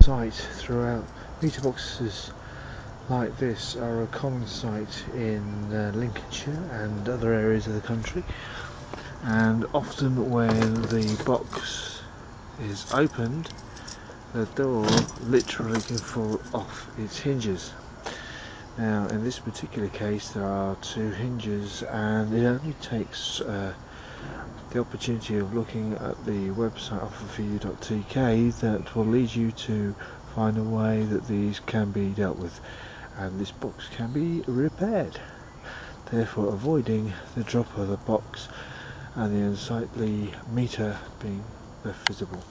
sight throughout. Meter boxes like this are a common sight in Lincolnshire and other areas of the country, and often when the box is opened, the door literally can fall off its hinges. Now in this particular case there are two hinges, and it only takes the opportunity of looking at the website offerforyou.tk that will lead you to find a way that these can be dealt with, and this box can be repaired, therefore avoiding the drop of the box and the unsightly meter being left visible.